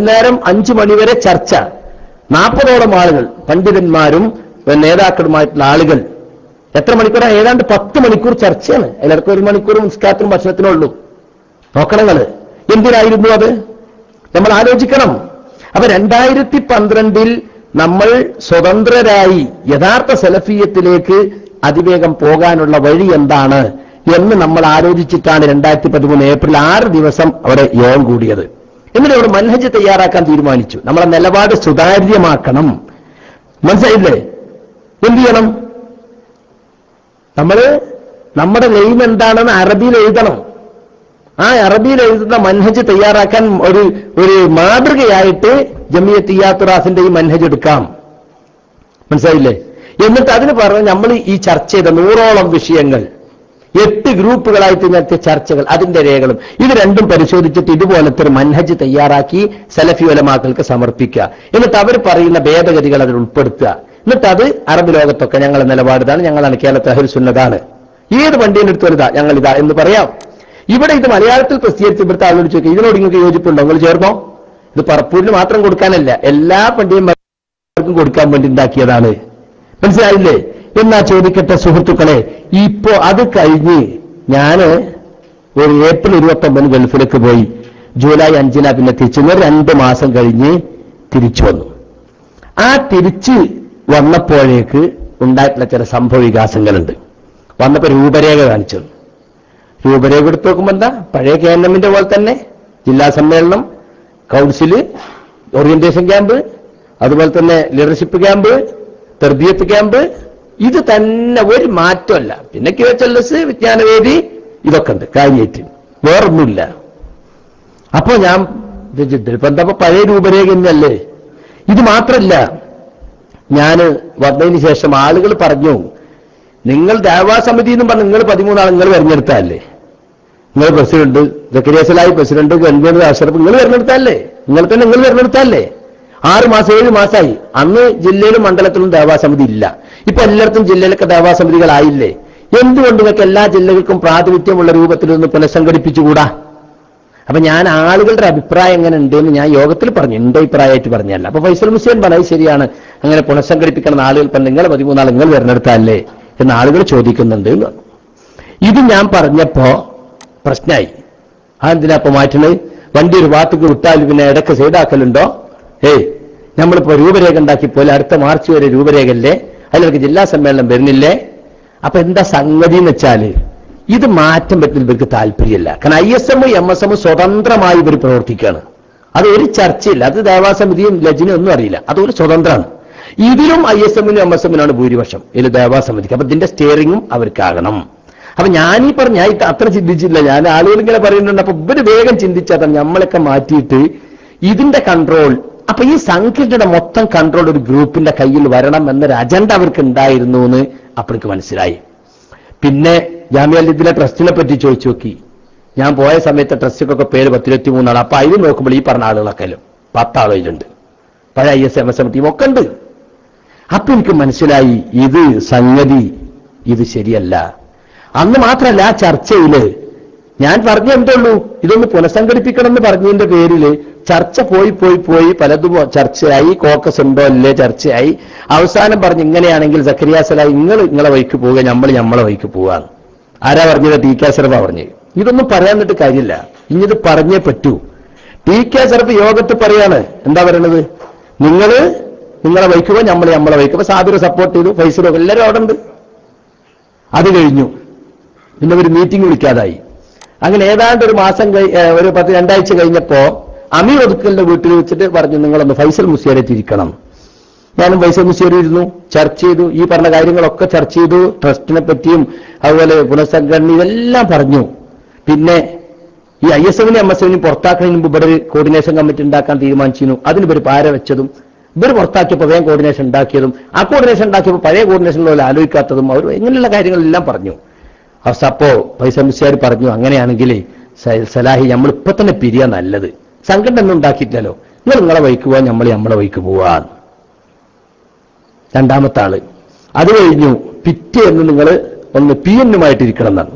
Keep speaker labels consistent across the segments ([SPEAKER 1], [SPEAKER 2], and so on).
[SPEAKER 1] വൈകുന്നേരം 5 മണിവരെ ചർച്ച. 40ഓളം ആളുകൾ, പണ്ഡിതന്മാരും നേതാക്കളുമായിട്ടുള്ള ആളുകൾ. എത്ര മണിക്കൂറാണ്? ഏതാണ്ട് 10 മണിക്കൂർ ചർച്ചയാണ്. അതിലിടക്ക് 1 മണിക്കൂർ നിസ്കാരത്തിനും ഭക്ഷണത്തിനുള്ളൂ. നോക്കണങ്ങള് എന്തിനായിരുന്നു അത്? നമ്മൾ ആലോചിക്കണം. അപ്പൊ 2012 നമ്മൾ സ്വതന്ത്രരായി യഥാർത്ഥ സലഫിയത്തിലേക്ക് അതിവേഗം പോകാനുള്ള വഴി എന്താണ് എന്ന് നമ്മൾ ആലോചിച്ചിട്ടാണ് 2013 ഏപ്രിൽ 6 ദിവസം അവിടെ യോഗം കൂടിയത്. എന്നിട്ട് അവിടെ മൻഹജ് തയ്യാറാക്കാൻ തീരുമാനിച്ചു. നമ്മളെ നിലപാട് സുതാര്യമാക്കണം. മനസ്സിലായില്ലേ? എന്ത് ചെയ്യണം? നമ്മുടെ നെയിം എന്താണെന്ന് അറബിയിൽ എഴുതണം. ആ അറബിയിൽ എഴുതുന്ന മൻഹജ് തയ്യാറാക്കാൻ ഒരു മാതൃകയായിട്ട് ജമിയത്ത് ഇയാത്തുറാസിന്റെ ഈ മൻഹജ് എടുക്കാം. മനസ്സിലായില്ലേ? എന്നിട്ട് അതിന് പറഞ്ഞ് നമ്മൾ ഈ ചർച്ച ചെയ്ത 100ഓളം വിഷയങ്ങൾ 8 ഗ്രൂപ്പുകളായിട്ട് നടത്തിയ ചർച്ചകൾ, അതിന്റെ രേഖകളും ഇത് രണ്ടും പരിശോധിച്ചിട്ട് ഇതുപോലത്തെ ഒരു മൻഹജ് തയ്യാറാക്കി സലഫി ഉലമാക്കൾക്ക് സമർപ്പിക്കുക. എന്നിട്ട് അവർ പറയുന്ന ഭേദഗതികൾ അതിൽ ഉൾപ്പെടുത്തുക. എന്നിട്ട് അത് അറബ് ലോകത്തൊക്കെ ഞങ്ങളുടെ നിലപാടിതാണ്, ഞങ്ങളാണ് കേരളത്തിൽ അഹ്ലുസ് സുന്നതാണ്, ഏത് വണ്ടിയുടെ അടുത്ത് വരുതാ ഞങ്ങളിതാ എന്ന് പറയാം. ഇവിടെ ഇത് മലയാളത്തിൽ പ്രസിദ്ധീകരിച്ച് ഇവിടുത്തെ ആളോട് ചോദിക്കുക, ഇതിനോട് നിങ്ങൾക്ക് യോജിപ്പുണ്ടോ, നിങ്ങൾ ചേർന്നോ? ഇത് പറപ്പൂരിന് മാത്രം കൊടുക്കാനല്ല, എല്ലാ പണ്ഡിതന്മാർക്കും കൊടുക്കാൻ വേണ്ടി ഉണ്ടാക്കിയതാണ്. മനസ്സിലായില്ലേ? എന്നാ ചോദിക്കട്ടെ സുഹൃത്തുക്കളെ, ഇപ്പോ അത് കഴിഞ്ഞ് ഞാന് ഒരു ഏപ്രിൽ 29 ഗൾഫിലേക്ക് പോയി. ജൂലൈ 5 പിന്നെ തിരിച്ചു. 2 മാസം കഴിഞ്ഞ് തിരിച്ചു വന്നു. ആ തിരിച്ച് വന്നപ്പോഴേക്ക് ഉണ്ടായിട്ടുള്ള ചില സംഭവ വികാസങ്ങളുണ്ട്. വന്നപ്പോ രൂപരേഖ കാണിച്ചത്. രൂപരേഖ എടുത്ത് നോക്കുമ്പോ എന്താ, പഴയ KNM പോലെ തന്നെ ജില്ലാ സമ്മേളനം, കൗൺസില്, ഓറിയന്റേഷൻ ക്യാമ്പ്, അതുപോലെ തന്നെ ലീഡർഷിപ്പ് ക്യാമ്പ്, തർബിയത്ത് ക്യാമ്പ്, ഇത് തന്നെ, ഒരു മാറ്റമല്ല. പിന്നെ QHLS, വിജ്ഞാനവേദി, ഇതൊക്കെ ഉണ്ട് കഴിഞ്ഞിട്ട്, വേറൊന്നുമില്ല. അപ്പോ ഞാൻ ഇപ്പൊ എന്താ പഴയ രൂപരേഖ തന്നെയല്ലേ? ഇത് മാത്രമല്ല, ഞാൻ വന്നതിന് ശേഷം ആളുകൾ പറഞ്ഞു, നിങ്ങൾ ദഅവാ സമിതി എന്നും പറഞ്ഞ് നിങ്ങൾ 13 ആൾ നിങ്ങൾ തെരഞ്ഞെടുത്തല്ലേ, നിങ്ങൾ പ്രസിഡന്റ് സക്കരിയ സലാഹി, പ്രസിഡന്റ് ഗൺവീർ അഷറഫ്, നിങ്ങൾ തെരഞ്ഞെടുത്തല്ലേ, നിങ്ങൾ തെരഞ്ഞെടുത്തല്ലേ. 6 മാസം 7 മാസമായി. അന്ന് ജില്ലയിലും മണ്ഡലത്തിലും ദഅവാ സമിതി ഇല്ല. ഇപ്പൊ എല്ലായിടത്തും ജില്ലയിലൊക്കെ ദഅവാ സമിതികളായില്ലേ? എന്തുകൊണ്ട് നിങ്ങൾക്ക് എല്ലാ ജില്ലകൾക്കും പ്രാതിനിധ്യമുള്ള രൂപത്തിൽ ഒന്ന് പുനഃസംഘടിപ്പിച്ചുകൂടാ? അപ്പൊ ഞാൻ ആളുകളുടെ അഭിപ്രായം എങ്ങനെ ഉണ്ടെന്ന് ഞാൻ യോഗത്തിൽ പറഞ്ഞു, എന്റെ അഭിപ്രായമായിട്ട് പറഞ്ഞല്ല. അപ്പൊ ഫൈസൽ മുസ്ലിം പറഞ്ഞത് ശരിയാണ്, അങ്ങനെ പുനഃസംഘടിപ്പിക്കണം ആളുകൾ പറഞ്ഞു, നിങ്ങൾ 13 ആൾ നിങ്ങൾ തെരഞ്ഞെടുത്തല്ലേ എന്ന് ആളുകൾ ചോദിക്കുന്നുണ്ട് എന്ന് പറഞ്ഞു. ഇത് ഞാൻ പറഞ്ഞപ്പോ പ്രശ്നമായി. അതെന്തിനാ ഇപ്പൊ മാറ്റണത്? വണ്ടി ഒരു ഭാഗത്തേക്ക് വിട്ടാൽ പിന്നെ ഇടയ്ക്ക് സൈഡാക്കലുണ്ടോ? നമ്മളിപ്പോ രൂപരേഖ ഉണ്ടാക്കി പോലെ അടുത്ത മാർച്ച് വരെ രൂപരേഖല്ലേ, അതിലേക്ക് ജില്ലാ സമ്മേളനം വരുന്നില്ലേ? അപ്പൊ എന്താ സംഗതി എന്ന് വെച്ചാല്, ഇത് മാറ്റം പറ്റുന്ന ഇവർക്ക് താല്പര്യമില്ല. കാരണം ISM MSM സ്വതന്ത്രമായി ഇവർ പ്രവർത്തിക്കുകയാണ്. അത് ഒരു ചർച്ചയില്ല. അത് ദേവാസമിതിയും ലജ്നയും ഒന്നും അറിയില്ല, അതൊരു സ്വതന്ത്രമാണ്. ഇതിലും ISM-നും MSM-നാണ് ഭൂരിപക്ഷം, ഇതിൽ ദേവാസമിതിക്ക്. അപ്പൊ ഇതിന്റെ സ്റ്റിയറിംഗും അവർക്കാകണം. അപ്പൊ ഞാനീ പറഞ്ഞ ഞാൻ അത്ര ചിന്തിച്ചില്ല. ഞാൻ ആളുകൾ ഇങ്ങനെ പറയുന്നുണ്ട്. അപ്പൊ ഇവര് വേഗം ചിന്തിച്ചാൽ നമ്മളൊക്കെ മാറ്റിയിട്ട് ഇതിന്റെ കൺട്രോൾ, അപ്പൊ ഈ സംഘടനയുടെ മൊത്തം കൺട്രോൾ ഒരു ഗ്രൂപ്പിന്റെ കയ്യിൽ വരണം എന്നൊരു അജണ്ട അവർക്ക് ഉണ്ടായിരുന്നു എന്ന് അപ്പോഴേക്ക് മനസ്സിലായി. പിന്നെ ജാമിഅ ഇതിലെ ട്രസ്റ്റിനെ പറ്റി ചോദിച്ചു നോക്കി. ഞാൻ പോയ സമയത്ത് ട്രസ്റ്റിക്കൊക്കെ പേര് 10-23 ആൾ. അപ്പൊ അതിൽ നോക്കുമ്പോൾ ഈ പറഞ്ഞ ആളുകളൊക്കെ 10 ആളുകളുണ്ട്, പഴയ ISM MSM ടീം ഒക്കെ ഉണ്ട്. അപ്പൊ എനിക്ക് മനസ്സിലായി ഇത് സംഗതി ഇത് ശരിയല്ല. അന്ന് മാത്രമല്ല, ആ ചർച്ചയില് ഞാൻ പറഞ്ഞ എന്തുള്ളൂ, ഇതൊന്ന് പുനഃസംഘടിപ്പിക്കണം എന്ന് പറഞ്ഞതിന്റെ പേരിൽ ചർച്ച പോയി പലതും ചർച്ചയായി. കോക്കസ് ഉണ്ടോ അല്ലേ ചർച്ചയായി. അവസാനം പറഞ്ഞ് ഇങ്ങനെയാണെങ്കിൽ സക്കരിയ സലാഹി നിങ്ങളെ വഴിക്ക് പോവുക, നമ്മളെ വഴിക്ക് പോവാന്ന്. ആരാ പറഞ്ഞത്? TK അഷ്റഫാ പറഞ്ഞു. ഇതൊന്നും പറയാൻ എന്നിട്ട് കാര്യമില്ല, ഇനിത് പറഞ്ഞേ പറ്റൂ. TK അഷ്റഫ് യോഗത്തിൽ പറയാണ്, എന്താ പറയണത്? നിങ്ങളെ വഴിക്ക് പോവാ, നമ്മളെ വഴിക്ക്. അപ്പൊ സാബിർ സപ്പോർട്ട് ചെയ്തു, ഫൈസലും എല്ലാവരും അവിടെ ഉണ്ട്. അത് കഴിഞ്ഞു. പിന്നെ ഒരു മീറ്റിംഗ് വിളിക്കാതായി. അങ്ങനെ ഏതാണ്ട് ഒരു മാസം ഒരു 2 ആഴ്ച കഴിഞ്ഞപ്പോ അമീർ ഒതുക്കലിന്റെ വീട്ടിൽ വെച്ചിട്ട് പറഞ്ഞു, നിങ്ങളൊന്ന് ഫൈസൽ മുസ്ലിയാരെ തിരിക്കണം. ഞാനും ഫൈസൽ മുസ്ലിയാർ ഇരുന്നു, ചർച്ച ചെയ്തു. ഈ പറഞ്ഞ കാര്യങ്ങളൊക്കെ ചർച്ച ചെയ്തു. ട്രസ്റ്റിനെ പറ്റിയും അതുപോലെ പുനഃസംഘടന ഇതെല്ലാം പറഞ്ഞു. പിന്നെ ഈ ISM-നും MSM-നും പുറത്താക്കുന്നതിന് മുമ്പ് ഇവിടെ ഒരു കോർഡിനേഷൻ കമ്മിറ്റി ഉണ്ടാക്കാൻ തീരുമാനിച്ചിരുന്നു. അതിന് ഇവർ പാര വെച്ചതും, ഇവർ പുറത്താക്കിയപ്പോൾ വേഗം കോർഡിനേഷൻ ഉണ്ടാക്കിയതും, ആ കോർഡിനേഷൻ ഉണ്ടാക്കിയപ്പോൾ പഴയ കോർഡിനേഷനിലുള്ള ആലോചിക്കാത്തതും, അവർ ഇങ്ങനെയുള്ള കാര്യങ്ങളെല്ലാം പറഞ്ഞു. അപ്പോ ഫൈസൽ മുസ്ലിയാർ പറഞ്ഞു, അങ്ങനെയാണെങ്കിൽ സലാഹി നമ്മളിപ്പോ തന്നെ പിരിയാ നല്ലത്, സംഘടന ഒന്നും ഉണ്ടാക്കിയിട്ടില്ലല്ലോ, നിങ്ങളെ വഴിക്ക് പോവാൻ, നമ്മളെ വഴിക്ക് പോവാൻ. രണ്ടാമത്തെ ആള് അത് കഴിഞ്ഞു. പിറ്റേന്ന് നിങ്ങൾ ഒന്ന് PN-മായിട്ടിരിക്കണം എന്നാണ്.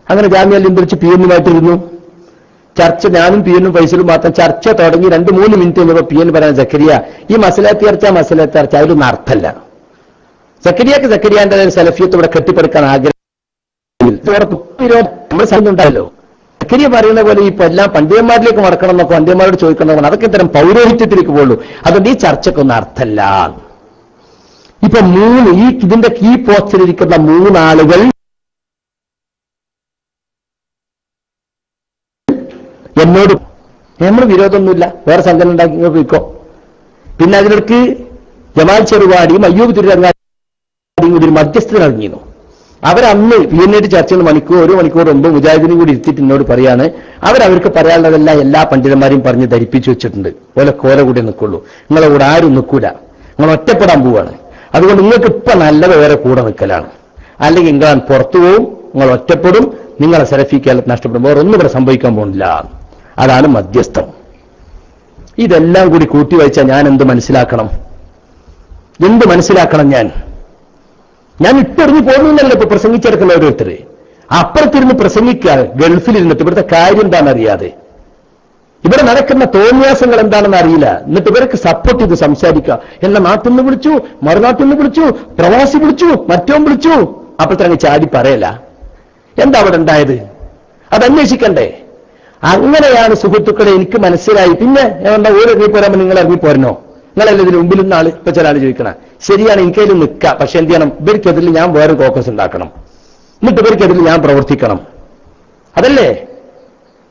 [SPEAKER 1] അങ്ങനെ ജാമ്യയിൽ എന്തിരിച്ച് PN-മായിട്ടിരുന്നു. ചർച്ച ഞാനും പി എനും ഫൈസലും മാത്രം ചർച്ച തുടങ്ങി 2-3 മിനിറ്റ് കഴിഞ്ഞപ്പോൾ പി എൻ പറയാൻ സക്കരിയ ഈ മസലത്ത് ചർച്ച അതിലൊന്നും അർത്ഥമല്ല. സക്കരിയാന്റെ സലഫിയത്ത് ഇവിടെ കെട്ടിപ്പടുക്കാൻ ആഗ്രഹം നമ്മൾ സൈന്യമുണ്ടായല്ലോ. സക്കരിയ പറയുന്ന പോലെ ഇപ്പൊ എല്ലാം പണ്ഡിതന്മാരിലേക്ക് മടക്കണം എന്നൊക്കെ പണ്ഡിതന്മാരോട് ചോദിക്കണം, അതൊക്കെ ഇത്തരം പൗരോഹിത്യത്തിലേക്ക് പോകുള്ളൂ. അതുകൊണ്ട് ഈ ചർച്ചക്കൊന്നും അർത്ഥമല്ല. ഇപ്പൊ ഇതിന്റെ കീ പോസ്റ്റിലിരിക്കുന്ന 3 ആളുകൾ എന്നോട് നമ്മൾ വിരോധമൊന്നുമില്ല, വേറെ സംഘടന ഉണ്ടാക്കി പോയിക്കോ. പിന്നെ അതിലേക്ക് ജമാൽ ചെറുവാടിയും അയ്യൂബ് തിരുരങ്ങാടിയും കൂടി ഒരു മധ്യസ്ഥത ഇറങ്ങിയിരുന്നു. അവരന്ന് പിന്നീട് ചർച്ചകൾ 1 മണിക്കൂർ മുമ്പ് മുജാഹിദിനും കൂടി ഇരുത്തിയിട്ട് എന്നോട് പറയാണ്, അവർക്ക് പറയാനുള്ളതെല്ലാം എല്ലാ പണ്ഡിതന്മാരെയും പറഞ്ഞ് ധരിപ്പിച്ചു വെച്ചിട്ടുണ്ട്. കോല കൂടി നിൽക്കുള്ളൂ, നിങ്ങളെ കൂടെ ആരും നിൽക്കൂല, നിങ്ങൾ ഒറ്റപ്പെടാൻ പോവാണ്. അതുകൊണ്ട് നിങ്ങൾക്ക് ഇപ്പൊ നല്ലത് വേറെ കൂടെ നിൽക്കലാണ്. അല്ലെങ്കിൽ നിങ്ങൾ പുറത്തു പോവും, നിങ്ങൾ ഒറ്റപ്പെടും, നിങ്ങളെ സലഫിക്കാലത്ത് നഷ്ടപ്പെടും, വേറെ ഒന്നും ഇവിടെ സംഭവിക്കാൻ പോകുന്നില്ല. അതാണ് മധ്യസ്ഥം. ഇതെല്ലാം കൂടി കൂട്ടി വായിച്ചാൽ ഞാൻ എന്ത് മനസ്സിലാക്കണം? ഞാൻ ഇട്ടെറിഞ്ഞ് പോകുന്നല്ലോ ഇപ്പൊ പ്രസംഗിച്ചെടുക്കുന്ന ഓരോരുത്തര്. അപ്പുറത്തിരുന്ന് പ്രസംഗിക്കുക, ഗൾഫിലിരുന്നിട്ട് ഇവിടുത്തെ കാര്യം എന്താണെന്നറിയാതെ, ഇവിടെ നടക്കുന്ന തോന്യാസങ്ങൾ എന്താണെന്ന് അറിയില്ല. എന്നിട്ട് ഇവർക്ക് സപ്പോർട്ട് ചെയ്ത് സംസാരിക്കുക. എന്നെ നാട്ടിൽ നിന്ന് വിളിച്ചു, മറുനാട്ടിൽ നിന്ന് വിളിച്ചു, പ്രവാസി വിളിച്ചു, മറ്റോ വിളിച്ചു. അപ്പോഴത്തെ ചാടി പറയല. എന്താ അവിടെ ഉണ്ടായത്? അത് അന്വേഷിക്കണ്ടേ? അങ്ങനെയാണ് സുഹൃത്തുക്കളെ എനിക്ക് മനസ്സിലായി. പിന്നെ എന്താ ഓരോ ഇറങ്ങിപ്പോരാമോ, നിങ്ങൾ ഇറങ്ങിപ്പോരണോ? നിങ്ങളല്ലേ ഇതിന് മുമ്പിൽ നിന്ന് ഇപ്പൊ ചില ആൾ ചോദിക്കണം. ശരിയാണ്, എനിക്കതിൽ നിൽക്കാം, പക്ഷെ എന്ത് ചെയ്യണം? ഇവർക്കെതിൽ ഞാൻ വേറെ കോക്കസ് ഉണ്ടാക്കണം, എന്നിട്ട് ഇവർക്കെതിൽ ഞാൻ പ്രവർത്തിക്കണം. അതല്ലേ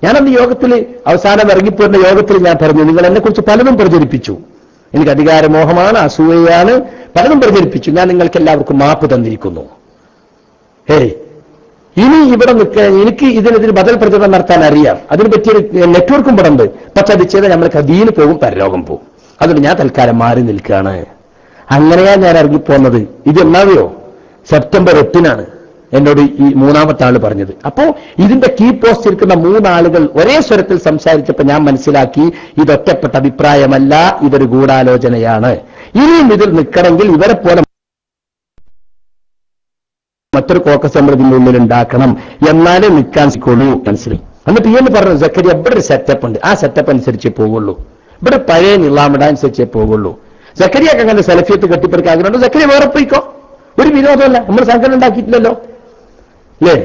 [SPEAKER 1] ഞാനന്ന് യോഗത്തിൽ അവസാനം ഇറങ്ങിപ്പോരുന്ന യോഗത്തിൽ ഞാൻ പറഞ്ഞു, നിങ്ങൾ എന്നെക്കുറിച്ച് പലതും പ്രചരിപ്പിച്ചു, എനിക്ക് അധികാരമോഹമാണ്, അസൂയയാണ്, പലതും പ്രചരിപ്പിച്ചു. ഞാൻ നിങ്ങൾക്ക് എല്ലാവർക്കും മാപ്പ് തന്നിരിക്കുന്നു. ഇനി ഇവിടെ നിൽക്കാൻ എനിക്ക് ഇതിനെതിരെ ബദൽ പ്രചരണം നടത്താൻ അറിയാം, അതിന് പറ്റിയൊരു നെറ്റ്വർക്കും ഇവിടെ ഉണ്ട്. പക്ഷെ അത് ചെയ്താൽ നമ്മൾ കദീന് പോകും, പരലോകം പോകും. അതുകൊണ്ട് ഞാൻ തൽക്കാലം മാറി നിൽക്കുകയാണ്. അങ്ങനെയാ ഞാൻ ഇറങ്ങിപ്പോന്നത്. ഇത് എന്നാവയോ? സെപ്റ്റംബർ 8-നാണ് എന്നോട് ഈ 3ാമത്തെ ആള് പറഞ്ഞത്. അപ്പോ ഇതിന്റെ കീ പോസ്റ്റ് ഇരിക്കുന്ന 3 ആളുകൾ ഒരേ സ്വരത്തിൽ സംസാരിച്ചപ്പോൾ ഞാൻ മനസ്സിലാക്കി, ഇതൊറ്റപ്പെട്ട അഭിപ്രായമല്ല, ഇതൊരു ഗൂഢാലോചനയാണ്. ഇനിയും ഇതിൽ നിൽക്കണമെങ്കിൽ ഇവരെ പോലെ മറ്റൊരു കോക്കസ് നമ്മൾ ഇതിന്റെ ഉള്ളിൽ ഉണ്ടാക്കണം, എന്നാലേ നിൽക്കാൻ സിക്കുള്ളൂ. മനസ്സിലായി? എന്നിട്ട് എന്ന് പറഞ്ഞു, സക്കരിയ ഇവിടെ ഒരു സെറ്റപ്പ് ഉണ്ട്, ആ സെറ്റപ്പ് അനുസരിച്ചേ പോകുള്ളൂ, ഇവിടെ പഴയ നിലാമിട അനുസരിച്ചേ പോകുള്ളൂ. സക്കരിയൊക്കെ അങ്ങനെ സെലഫിയത്ത് കെട്ടിപ്പടുക്കാൻ ആഗ്രഹമുണ്ട്. സക്കരിയ വേറെ പോയിക്കോ, ഒരു വിരോധമല്ല, നമ്മൾ സംഘടന ഉണ്ടാക്കിയിട്ടില്ലല്ലോ അല്ലേ?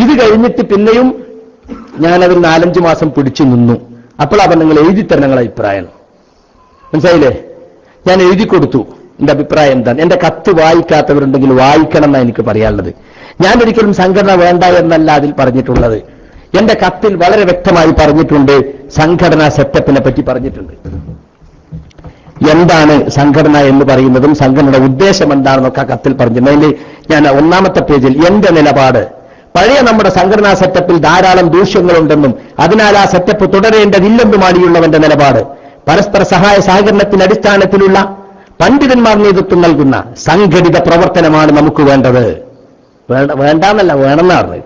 [SPEAKER 1] ഇത് കഴിഞ്ഞിട്ട് പിന്നെയും ഞാനതിൽ 4-5 മാസം പിടിച്ചു നിന്നു. അപ്പോൾ അവൻ നിങ്ങൾ എഴുതി തരണം നിങ്ങളെ അഭിപ്രായം. മനസ്സിലായില്ലേ? ഞാൻ എഴുതി കൊടുത്തു എന്റെ അഭിപ്രായം എന്താണ്. എന്റെ കത്ത് വായിക്കാത്തവരുണ്ടെങ്കിൽ വായിക്കണം എന്നാണ് എനിക്ക് പറയാനുള്ളത്. ഞാൻ ഒരിക്കലും സംഘടന വേണ്ട എന്നല്ല അതിൽ പറഞ്ഞിട്ടുള്ളത്. എന്റെ കത്തിൽ വളരെ വ്യക്തമായി പറഞ്ഞിട്ടുണ്ട്, സംഘടനാ സെറ്റപ്പിനെ പറ്റി പറഞ്ഞിട്ടുണ്ട്. എന്താണ് സംഘടന എന്ന് പറയുന്നതും സംഘടനയുടെ ഉദ്ദേശം എന്താണെന്നൊക്കെ കത്തിൽ പറഞ്ഞിട്ടുണ്ട്. അതിൽ ഞാൻ 1ാമത്തെ പേജിൽ എന്റെ നിലപാട്, പഴയ നമ്മുടെ സംഘടനാ സെറ്റപ്പിൽ ധാരാളം ദൂഷ്യങ്ങളുണ്ടെന്നും അതിനാൽ ആ സെറ്റപ്പ് തുടരേണ്ടതില്ലെന്നുമാണിയുള്ളവന്റെ നിലപാട്. പരസ്പര സഹായ സഹകരണത്തിന്റെ അടിസ്ഥാനത്തിലുള്ള പണ്ഡിതന്മാർ നേതൃത്വം നൽകുന്ന സംഘടിത പ്രവർത്തനമാണ് നമുക്ക് വേണ്ടത്. വേണ്ടെന്നല്ല, വേണമെന്നാണ്.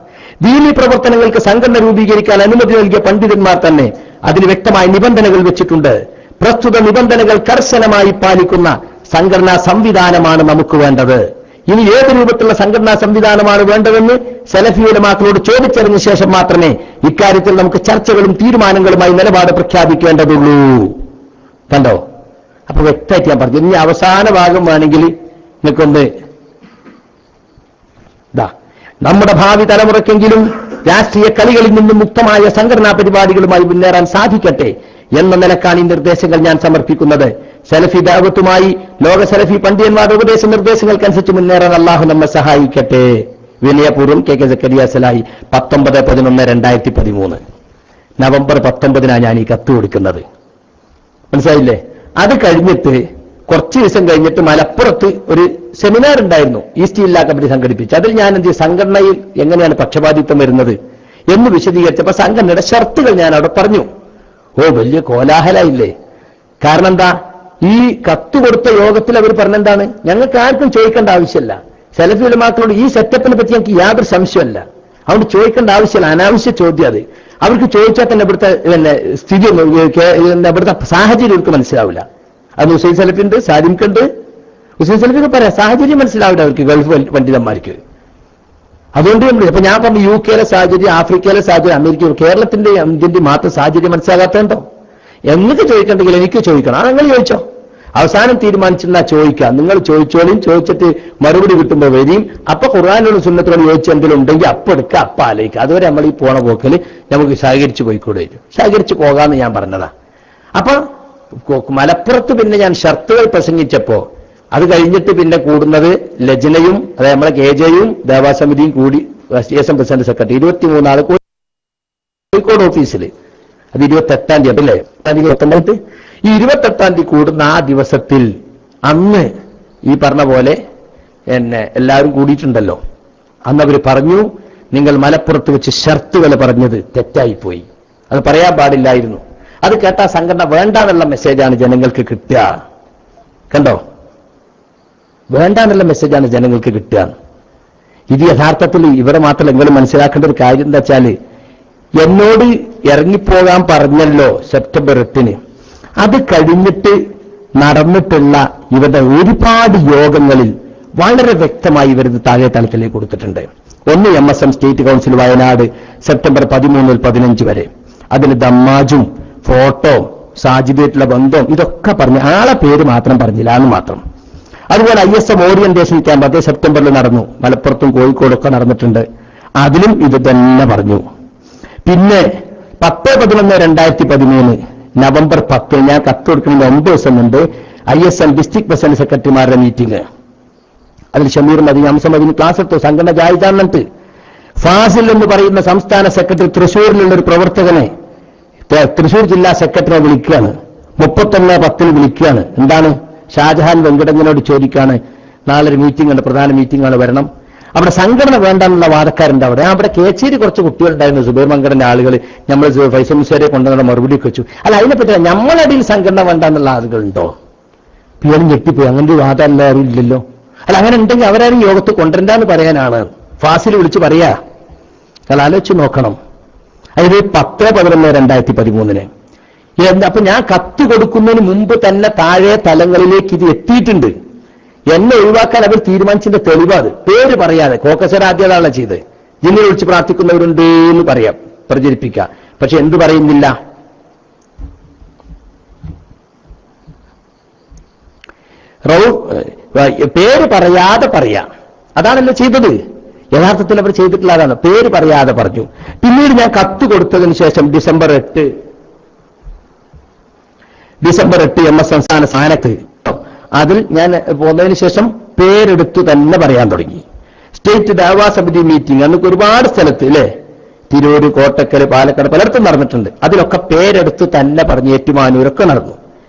[SPEAKER 1] ദീനീ പ്രവർത്തനങ്ങൾക്ക് സംഘടന രൂപീകരിക്കാൻ അനുമതി നൽകിയ പണ്ഡിതന്മാർ തന്നെ അതിന് വ്യക്തമായ നിബന്ധനകൾ വെച്ചിട്ടുണ്ട്. പ്രസ്തുത നിബന്ധനകൾ കർശനമായി പാലിക്കുന്ന സംഘടനാ സംവിധാനമാണ് നമുക്ക് വേണ്ടത്. ഇനി ഏത് രൂപത്തിലുള്ള സംഘടനാ സംവിധാനമാണ് വേണ്ടതെന്ന് സലഫി ഉലമാക്കളോട് ചോദിച്ചറിഞ്ഞ ശേഷം മാത്രമേ ഇക്കാര്യത്തിൽ നമുക്ക് ചർച്ചകളും തീരുമാനങ്ങളുമായി നിലപാട് പ്രഖ്യാപിക്കേണ്ടതുള്ളൂ. കണ്ടോ? അപ്പൊ വ്യക്തമായിട്ട് ഞാൻ പറഞ്ഞു. ഇനി അവസാന ഭാഗം വേണമെങ്കിൽ നിങ്ങൾക്കൊന്ന് നമ്മുടെ ഭാവി തലമുറയ്ക്കെങ്കിലും രാഷ്ട്രീയ കളികളിൽ നിന്നും മുക്തമായ സംഘടനാ പരിപാടികളുമായി മുന്നേറാൻ സാധിക്കട്ടെ എന്ന നിലക്കാണ് ഈ നിർദ്ദേശങ്ങൾ ഞാൻ സമർപ്പിക്കുന്നത്. സലഫി ദഅവത്തുമായി ലോക സലഫി പണ്ഡിതന്മാരുടെ ഉപദേശ നിർദ്ദേശങ്ങൾക്കനുസരിച്ച് മുന്നേറാൻ അള്ളാഹു നമ്മെ സഹായിക്കട്ടെ. വിനയപൂർവ്വം കെ സക്കരിയ സലാഹി 19/11/2013 നവംബർ 19-നാണ് ഞാൻ ഈ കത്ത് കൊടുക്കുന്നത്. മനസ്സിലായില്ലേ? അത് കഴിഞ്ഞിട്ട് കുറച്ച് ദിവസം കഴിഞ്ഞിട്ട് മലപ്പുറത്ത് ഒരു സെമിനാർ ഉണ്ടായിരുന്നു, ഈസ്റ്റ് ജില്ലാ കമ്മിറ്റി സംഘടിപ്പിച്ച്. അതിൽ ഞാൻ എന്ത് സംഘടനയിൽ എങ്ങനെയാണ് പക്ഷപാതിത്വം വരുന്നത് എന്ന് വിശദീകരിച്ചപ്പോൾ സംഘടനയുടെ ഷർത്തുകൾ ഞാൻ അവിടെ പറഞ്ഞു. വലിയ കോലാഹലയില്ലേ? കാരണം എന്താ, ഈ കത്ത് കൊടുത്ത യോഗത്തിൽ അവർ പറഞ്ഞെന്താണ്, ഞങ്ങൾക്ക് ആർക്കും ചോദിക്കേണ്ട ആവശ്യമില്ല, സലഫി ഉലമാക്കളോട് ഈ സെറ്റപ്പിനെ പറ്റി ഞങ്ങൾക്ക് യാതൊരു സംശയമല്ല, അതുകൊണ്ട് ചോദിക്കേണ്ട ആവശ്യമില്ല, അനാവശ്യ ചോദ്യം അത്. അവർക്ക് ചോദിച്ചാൽ തന്നെ ഇവിടുത്തെ സ്ഥിതി ഇവിടുത്തെ സാഹചര്യം അവർക്ക് മനസ്സിലാവില്ല. അത് ഹുസൈൻ സലഫിണ്ട്, സാലിംക്കുണ്ട്. ഹുസൈൻ സലഫിക്ക് പറയാം, സാഹചര്യം മനസ്സിലാവില്ല അവർക്ക്, ഗൾഫ് പണ്ഡിതന്മാർക്ക്. അതുകൊണ്ട് അപ്പൊ ഞാൻ പറഞ്ഞു UK സാഹചര്യം, ആഫ്രിക്കയിലെ സാഹചര്യം, അമേരിക്ക, കേരളത്തിന്റെ ഇന്ത്യന്റെ മാത്രം സാഹചര്യം മനസ്സിലാകാത്തതുണ്ടോ എന്നൊക്കെ ചോദിക്കണ്ടെങ്കിൽ എനിക്ക് ചോദിക്കണം. നിങ്ങൾ ചോദിച്ചോ, അവസാനം തീരുമാനിച്ചെന്നാ ചോദിക്കാം. നിങ്ങൾ ചോദിച്ചോളും, ചോദിച്ചിട്ട് മറുപടി കിട്ടുമ്പോൾ വരിയും. അപ്പൊ ഖുർആനോട് സുന്നത്തോട് ചോദിച്ച എന്തെങ്കിലും ഉണ്ടെങ്കിൽ അപ്പൊ എടുക്കുക, അപ്പൊ ആലോചിക്കുക. അതുവരെ നമ്മൾ ഈ പോണ പോക്കല് നമുക്ക് സഹകരിച്ചു പോയിക്കൂടെ വരും. സഹകരിച്ചു പോകാന്ന് ഞാൻ പറഞ്ഞതാ. അപ്പൊ മലപ്പുറത്ത് പിന്നെ ഞാൻ ഷർത്തുകൾ പ്രസംഗിച്ചപ്പോ അത് കഴിഞ്ഞിട്ട് പിന്നെ കൂടുന്നത് ലജ്നയും അതായത് നമ്മളെ KJയും ദേവാസമിതിയും കൂടി SM പ്രസിഡന്റ് സെക്രട്ടറി 23 ആൾ കോഴിക്കോട് ഓഫീസിൽ. അത് 28-ാം തീയതി അല്ലേ, 28 ഈ 28-ാം തീയതി കൂടുന്ന ആ ദിവസത്തിൽ അന്ന് ഈ പറഞ്ഞ പോലെ എല്ലാവരും കൂടിയിട്ടുണ്ടല്ലോ. അന്ന് അവർ പറഞ്ഞു, നിങ്ങൾ മലപ്പുറത്ത് വെച്ച് ഷർത്തുകൾ പറഞ്ഞത് തെറ്റായിപ്പോയി, അത് പറയാൻ പാടില്ലായിരുന്നു. അത് കേട്ടാ സംഘടന വേണ്ടാന്നുള്ള മെസ്സേജാണ് ജനങ്ങൾക്ക് കിട്ടുക. കണ്ടോ, വേണ്ടാന്നുള്ള മെസ്സേജാണ് ജനങ്ങൾക്ക് കിട്ടുക. ഇത് യഥാർത്ഥത്തിൽ ഇവരെ മാത്രമല്ല, നിങ്ങൾ മനസ്സിലാക്കേണ്ട ഒരു കാര്യം എന്താ വെച്ചാൽ, എന്നോട് ഇറങ്ങിപ്പോകാൻ പറഞ്ഞല്ലോ സെപ്റ്റംബർ 8-ന്. അത് കഴിഞ്ഞിട്ട് നടന്നിട്ടുള്ള ഇവരുടെ ഒരുപാട് യോഗങ്ങളിൽ വളരെ വ്യക്തമായി ഇവരത് താഴെ തലത്തിലേക്ക് കൊടുത്തിട്ടുണ്ട്. ഒന്ന് MSM state council Wayanad September 13 മുതൽ 15 വരെ. അതിന് ദമ്മാജും ഫോട്ടോ സാജിദായിട്ടുള്ള ബന്ധവും ഇതൊക്കെ പറഞ്ഞ് ആളെ പേര് മാത്രം പറഞ്ഞില്ല എന്ന് മാത്രം. അതുപോലെ ISM ഓറിയന്റേഷൻ ക്യാമ്പ് അതേ സെപ്റ്റംബറിൽ നടന്നു, മലപ്പുറത്തും കോഴിക്കോടൊക്കെ നടന്നിട്ടുണ്ട്. അതിലും ഇത് തന്നെ പറഞ്ഞു. പിന്നെ 10-11-2013 നവംബർ 10 ഞാൻ കത്ത് കൊടുക്കുന്ന 9 ദിവസം മുമ്പ് ISM ഡിസ്ട്രിക്ട് പ്രസിഡന്റ് സെക്രട്ടറിമാരുടെ മീറ്റിംഗ്. അതിൽ ഷമീർ മദീൻ, ഹംസ മദീൻ ക്ലാസ് എടുത്തു. സംഘടന ജായിതാണെന്നിട്ട് ഫാസിൽ എന്ന് പറയുന്ന സംസ്ഥാന സെക്രട്ടറി തൃശ്ശൂരിലുള്ള ഒരു പ്രവർത്തകനെ തൃശ്ശൂർ ജില്ലാ സെക്രട്ടറിയെ വിളിക്കുകയാണ്. 31-10 വിളിക്കുകയാണ്. എന്താണ്, ഷാജഹാൻ വെങ്കടങ്ങനോട് ചോദിക്കുകയാണ്, നാളെ ഒരു മീറ്റിംഗ് ഉണ്ട്, പ്രധാന മീറ്റിംഗ് ആണ്, വരണം. അവിടെ സംഘടന വേണ്ടെന്നുള്ള വാദക്കാരുണ്ട്. അവിടെ കേച്ചേരി കുറച്ച് കുട്ടികളുണ്ടായിരുന്നു, സുബൈർ മങ്കടന്റെ ആളുകൾ. നമ്മൾ ഫൈസൽ മുസ്ലിയാരെ കൊണ്ടുവന്ന മറുപടി വെച്ചു. അല്ല, അതിനെപ്പറ്റി നമ്മളടിയിൽ സംഘടന വേണ്ടെന്നുള്ള ആളുകളുണ്ടോ? പിയാലും ഞെട്ടിപ്പോയി. അങ്ങനെ ഒരു വാദം എല്ലാവരും ഇല്ലല്ലോ. അല്ല, അങ്ങനെ ഉണ്ടെങ്കിൽ അവരാരും യോഗത്ത് കൊണ്ടുവരണ്ടെന്ന് പറയാനാണ് ഫാസിൽ വിളിച്ച് പറയാ. അല്ല, ആലോചിച്ച് നോക്കണം. അതായത് 10-11-2013 അപ്പൊ ഞാൻ കത്ത് കൊടുക്കുന്നതിന് മുമ്പ് തന്നെ താഴെ തലങ്ങളിലേക്ക് ഇത് എത്തിയിട്ടുണ്ട്. എന്നെ ഒഴിവാക്കാൻ അവർ തീരുമാനിച്ചതിന്റെ തെളിവാത്. പേര് പറയാതെ കോക്കസർ ആദ്യതാണ് ചെയ്ത്. ജിന്നിനെ വിളിച്ച് പ്രാർത്ഥിക്കുന്നവരുണ്ട് എന്ന് പറയാം, പ്രചരിപ്പിക്കാം. പക്ഷെ എന്ത് പറയുന്നില്ല? പേര് പറയാതെ പറയാം. അതാണല്ലോ ചെയ്തത്. യഥാർത്ഥത്തിൽ അവർ ചെയ്തിട്ടുള്ള അതാണ്, പേര് പറയാതെ പറഞ്ഞു. പിന്നീട് ഞാൻ കത്ത് കൊടുത്തതിന് ശേഷം ഡിസംബർ 8 MS സംസ്ഥാന സ്ഥാനത്ത് അതിൽ ഞാൻ പോന്നതിന് ശേഷം പേരെടുത്തു തന്നെ പറയാൻ തുടങ്ങി. സ്റ്റേറ്റ് ദാവാ സമിതി മീറ്റിംഗ് അന്നൊക്കെ ഒരുപാട് സ്ഥലത്ത് അല്ലേ, തിരൂര്, കോട്ടക്കൽ, പാലക്കാട് പലയിടത്തും നടന്നിട്ടുണ്ട്. അതിലൊക്കെ പേരെടുത്ത് തന്നെ പറഞ്ഞ് ഏറ്റുമാനൂരൊക്കെ നടന്നു.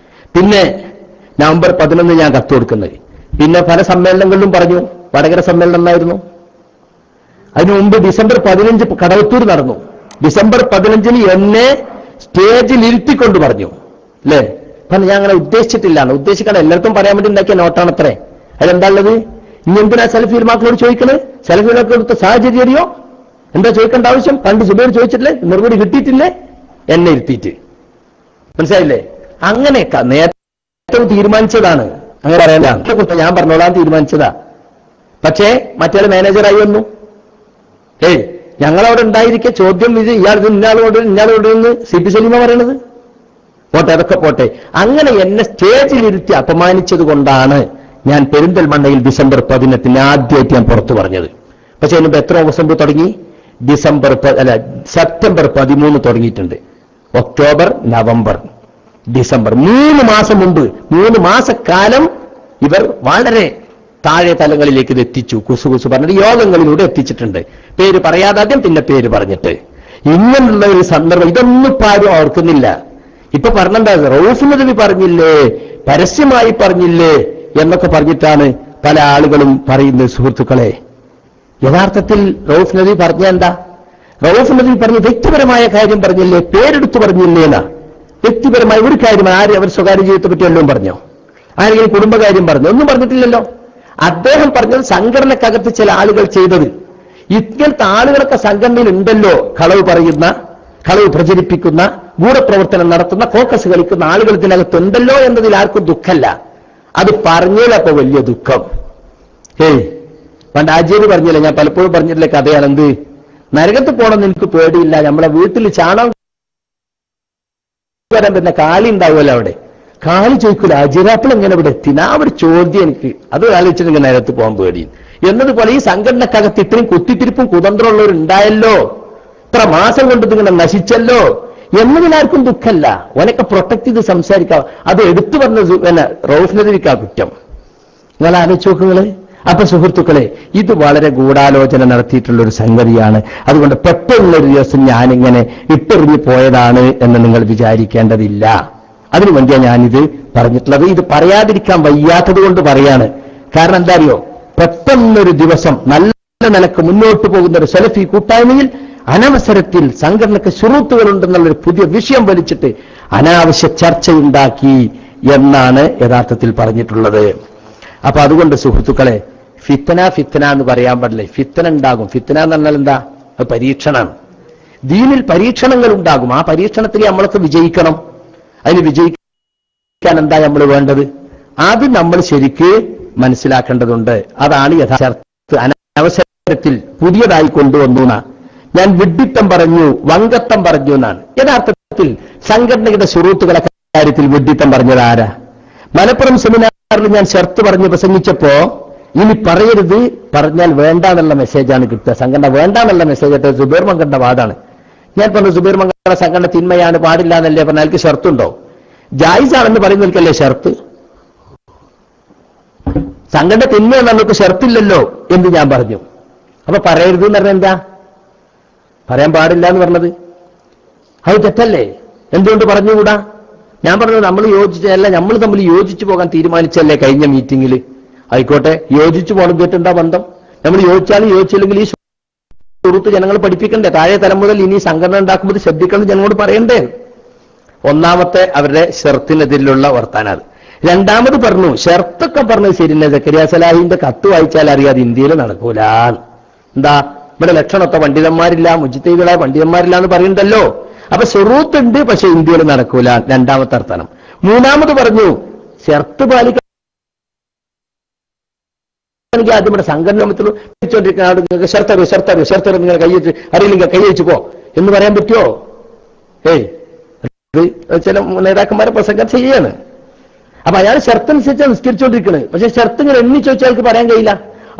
[SPEAKER 1] പിന്നെ നവംബർ 11 ഞാൻ കത്ത് കൊടുക്കുന്നത്. പിന്നെ പല സമ്മേളനങ്ങളിലും പറഞ്ഞു. വടകര സമ്മേളനം എന്നായിരുന്നു. അതിനു മുമ്പ് ഡിസംബർ 15 കടവത്തൂർ നടന്നു. ഡിസംബർ 15 എന്നെ സ്റ്റേജിൽ ഇരുത്തിക്കൊണ്ട് പറഞ്ഞു അല്ലേ. അപ്പൊ ഞാൻ അങ്ങനെ ഉദ്ദേശിച്ചിട്ടില്ലാണ്. ഉദ്ദേശിക്കണം എല്ലാവർക്കും പറയാൻ വേണ്ടി ഉണ്ടാക്കിയ നോട്ടാണ് അത്രേ. അതിലെന്താ ഉള്ളത്? ഇനി എന്തിനാ സലഫി ഉലമാക്കളോട് ചോദിക്കണത്? സലഫി ഉലമാക്കളോട് സാഹചര്യം അറിയോ? എന്താ ചോദിക്കേണ്ട ആവശ്യം? പണ്ട് സുബൈർ ചോദിച്ചിട്ടില്ലേ, മറുപടി കിട്ടിയിട്ടില്ലേ? എന്നെ ഇരുത്തിയിട്ട്. മനസ്സിലായില്ലേ? അങ്ങനെയൊക്കെ നേരത്തെ തീരുമാനിച്ചതാണ്. അങ്ങനെ പറയാനാണ്. ഞാൻ പറഞ്ഞോളാൻ തീരുമാനിച്ചതാ. പക്ഷേ മറ്റേ മാനേജറായി വന്നു. ഞങ്ങളവിടെ ഉണ്ടായിരിക്കെ ചോദ്യം ഇത് ഇന്നാളോട് എന്ന് CP സലീമ പറയണത്. പോട്ടെ, അതൊക്കെ പോട്ടെ. അങ്ങനെ എന്നെ സ്റ്റേജിലിരുത്തി അപമാനിച്ചത് കൊണ്ടാണ് ഞാൻ പെരിന്തൽമണ്ണയിൽ ഡിസംബർ 18 ആദ്യമായിട്ട് ഞാൻ പുറത്തു പറഞ്ഞത്. പക്ഷെ അതിനുമ്പ് എത്ര ദിവസം തുടങ്ങി? സെപ്റ്റംബർ 13 തുടങ്ങിയിട്ടുണ്ട്. ഒക്ടോബർ, നവംബർ, ഡിസംബർ 3 മാസം മുമ്പ്, 3 മാസക്കാലം ഇവർ വളരെ താഴെ തലങ്ങളിലേക്ക് ഇത് എത്തിച്ചു. കുസുകുസു പറഞ്ഞിട്ട് യോഗങ്ങളിലൂടെ എത്തിച്ചിട്ടുണ്ട്. പേര് പറയാതെ ആദ്യം, പിന്നെ പേര് പറഞ്ഞിട്ട്. ഇങ്ങനെയുള്ള ഒരു സന്ദർഭം ഇതൊന്നും ഇപ്പൊ ആരും ഓർക്കുന്നില്ല. ഇപ്പൊ പറഞ്ഞിട്ടുണ്ടായത് റൌഫ് നദവി പറഞ്ഞില്ലേ, പരസ്യമായി പറഞ്ഞില്ലേ എന്നൊക്കെ പറഞ്ഞിട്ടാണ് പല ആളുകളും പറയുന്നത്. സുഹൃത്തുക്കളെ, യഥാർത്ഥത്തിൽ റൌഫ് നദവി പറഞ്ഞ എന്താ? റൌഫ് നദവി പറഞ്ഞ വ്യക്തിപരമായ കാര്യം പറഞ്ഞില്ലേ, പേരെടുത്ത് പറഞ്ഞില്ലേ എന്നാ. വ്യക്തിപരമായ ഒരു കാര്യം അവർ സ്വകാര്യ ജീവിതത്തെ പറ്റി എല്ലാം പറഞ്ഞോ? ആരെങ്കിലും കുടുംബകാര്യം പറഞ്ഞു? ഒന്നും പറഞ്ഞിട്ടില്ലല്ലോ. അദ്ദേഹം പറഞ്ഞത് സംഘടനക്കകത്ത് ചില ആളുകൾ ചെയ്തത്. ഇങ്ങനത്തെ ആളുകളൊക്കെ സംഘടനയിൽ ഉണ്ടല്ലോ, കളവ് പറയുന്ന, കളവ് പ്രചരിപ്പിക്കുന്ന, ഗൂഢപ്രവർത്തനം നടത്തുന്ന, ഫോക്കസ് കളിക്കുന്ന ആളുകൾ ഇതിനകത്തുണ്ടല്ലോ എന്നതിൽ ആർക്കും ദുഃഖമല്ല. അത് പറഞ്ഞതിലപ്പോ വലിയ ദുഃഖം. പണ്ട് ആചാര്യ പറഞ്ഞില്ല, ഞാൻ പലപ്പോഴും പറഞ്ഞിട്ടില്ല കഥയാണ്, എന്ത് നരകത്ത് പോകണമെന്ന് എനിക്ക് പേടിയില്ല, നമ്മളെ വീട്ടിൽ ചാണകം വരാൻ പിന്നെ കാലി ഉണ്ടാവുമല്ലോ, അവിടെ കാലി ചോദിക്കൂല ആചാര്യാപ്പിൾ എങ്ങനെ ഇവിടെ എത്തി, ആ ഒരു ചോദ്യം എനിക്ക് അത് ആലോചിച്ചിട്ട് ഇങ്ങനെ നരകത്ത് പോകാൻ പേടി എന്നതുപോലെ ഈ സംഘടനക്കകത്ത് ഇത്രയും കുത്തിത്തിരിപ്പും കുതന്ത്രമുള്ളവരുണ്ടായല്ലോ, ഇത്ര മാസം കൊണ്ട് ഇങ്ങനെ നശിച്ചല്ലോ എന്നതിനാർക്കും ദുഃഖമല്ല. ഓനൊക്കെ പ്രൊട്ടക്ട് ചെയ്ത് സംസാരിക്കാം. അത് എടുത്തു പറഞ്ഞ റൌഫ്നദിക്കാ കുറ്റം. നിങ്ങൾ ആലോചിച്ച് നോക്കുങ്ങള്. അപ്പൊ സുഹൃത്തുക്കളെ, ഇത് വളരെ ഗൂഢാലോചന നടത്തിയിട്ടുള്ള ഒരു സംഗതിയാണ്. അതുകൊണ്ട് പെട്ടെന്നൊരു ദിവസം ഞാനിങ്ങനെ ഇട്ടെറിഞ്ഞു പോയതാണ് എന്ന് നിങ്ങൾ വിചാരിക്കേണ്ടതില്ല. അതിനു വേണ്ടിയാണ് ഞാനിത് പറഞ്ഞിട്ടുള്ളത്. ഇത് പറയാതിരിക്കാൻ വയ്യാത്തത് കൊണ്ട് പറയാണ്. കാരണം എന്താ അറിയോ, പെട്ടെന്നൊരു ദിവസം നല്ല നിലക്ക് മുന്നോട്ട് പോകുന്ന ഒരു സലഫി കൂട്ടായ്മയിൽ അനവസരത്തിൽ സംഘടനയ്ക്ക് ശുറൂത്തുകളുണ്ടെന്നുള്ളൊരു പുതിയ വിഷയം വലിച്ചിട്ട് അനാവശ്യ ചർച്ചയുണ്ടാക്കി എന്നാണ് യഥാർത്ഥത്തിൽ പറഞ്ഞിട്ടുള്ളത്. അപ്പൊ അതുകൊണ്ട് സുഹൃത്തുക്കളെ, ഫിത്തന എന്ന് പറയാൻ പാടില്ല. ഫിത്തന ഉണ്ടാകും. ഫിത്തന എന്ന് പറഞ്ഞാൽ എന്താ? അത് പരീക്ഷണമാണ്. ദീനിൽ പരീക്ഷണങ്ങൾ ഉണ്ടാകും. ആ പരീക്ഷണത്തിൽ നമ്മളൊക്കെ വിജയിക്കണം. അതിന് വിജയിക്കാൻ എന്താ നമ്മൾ വേണ്ടത്? അത് നമ്മൾ ശരിക്ക് മനസ്സിലാക്കേണ്ടതുണ്ട്. അതാണ് യഥാർത്ഥ അനവസരത്തിൽ പുതിയതായി കൊണ്ടുവന്നു എന്നാണ്. ഞാൻ വിഡ്ഢിത്തം പറഞ്ഞു, വങ്കത്തം പറഞ്ഞു എന്നാണ്. യഥാർത്ഥത്തിൽ സംഘടനയുടെ ശുറൂത്തുകളെ കാര്യത്തിൽ വിഡ്ഢിത്തം പറഞ്ഞത് ആരാ? മലപ്പുറം സെമിനാറിൽ ഞാൻ ഷർത്ത് പറഞ്ഞ് പ്രസംഗിച്ചപ്പോ ഇനി പറയരുത്, പറഞ്ഞാൽ വേണ്ട എന്നുള്ള മെസ്സേജാണ് കിട്ടുക. സംഘടന വേണ്ട എന്നുള്ള മെസ്സേജ് സുബൈർ മങ്കയുടെ വാദമാണ്. ഞാൻ പറഞ്ഞു സുബൈർ മങ്കയുടെ സംഘടന തിന്മയാണ്, പാടില്ല എന്നല്ലേ പറഞ്ഞാൽ എനിക്ക് ഷർത്തുണ്ടോ? ജായിസാണെന്ന് പറയുന്നവർക്കല്ലേ ഷർത്ത്? സംഘടന തിന്മയെന്ന് നമുക്ക് ഷർത്തില്ലല്ലോ എന്ന് ഞാൻ പറഞ്ഞു. അപ്പൊ പറയരുത് എന്ന് പറഞ്ഞാൽ എന്താ? പറയാൻ പാടില്ല എന്ന് പറഞ്ഞത് അത് തെറ്റല്ലേ? എന്തുകൊണ്ട് പറഞ്ഞുകൂടാ? ഞാൻ പറഞ്ഞത് നമ്മൾ യോജിച്ചല്ല, നമ്മൾ തമ്മിൽ യോജിച്ചു പോകാൻ തീരുമാനിച്ചല്ലേ കഴിഞ്ഞ മീറ്റിംഗിൽ. ആയിക്കോട്ടെ, യോജിച്ചു പോകണം. എന്താ ബന്ധം? നമ്മൾ യോജിച്ചാലും യോജിച്ചില്ലെങ്കിൽ ഈ സുഹൃത്ത് ജനങ്ങൾ പഠിപ്പിക്കണ്ടേ? താഴെ തലം മുതൽ ഇനി സംഘടന ഉണ്ടാക്കുമ്പോൾ ശ്രദ്ധിക്കണം, ജനങ്ങളോട് പറയണ്ടേ? ഒന്നാമത്തെ അവരുടെ ഷർത്തിനെതിരിലുള്ള വർത്താനം. രണ്ടാമത് പറഞ്ഞു, ഷർത്തൊക്കെ പറഞ്ഞത് ശരിയല്ല. സക്കരിയ സലാഹിന്റെ കത്ത് വായിച്ചാൽ അറിയാതെ ഇന്ത്യയിൽ നടക്കൂല. എന്താ ഇവിടെ ലക്ഷണമൊത്ത പണ്ഡിതന്മാരില്ല, മുജ്തഹിദുകളായ പണ്ഡിതന്മാരില്ല എന്ന് പറയുന്നുണ്ടല്ലോ. അപ്പൊ ഷുറൂത്തുണ്ട്, പക്ഷെ ഇന്ത്യയിൽ നടക്കൂല. രണ്ടാമത്തെ അർത്ഥനം. മൂന്നാമത് പറഞ്ഞു, ഷർത്ത് പാലിക്കാൻ ആദ്യം ഇവിടെ സംഘടന നിങ്ങൾക്ക് ഷർത്തറ് നിങ്ങൾ കൈവച്ച് അറിയില്ലെങ്കിൽ കൈവച്ചു പോ എന്ന് പറയാൻ പറ്റുമോ? ചില നേതാക്കന്മാരെ പ്രസംഗം ചെയ്യാണ്. അപ്പൊ അയാൾ ഷർത്തനുസരിച്ച് നിസ്കരിച്ചുകൊണ്ടിരിക്കുന്നത്. പക്ഷെ ഷർത്ത് ഇങ്ങനെ എണ്ണി ചോദിച്ചാൽ അയാൾക്ക് പറയാൻ കഴിയില്ല.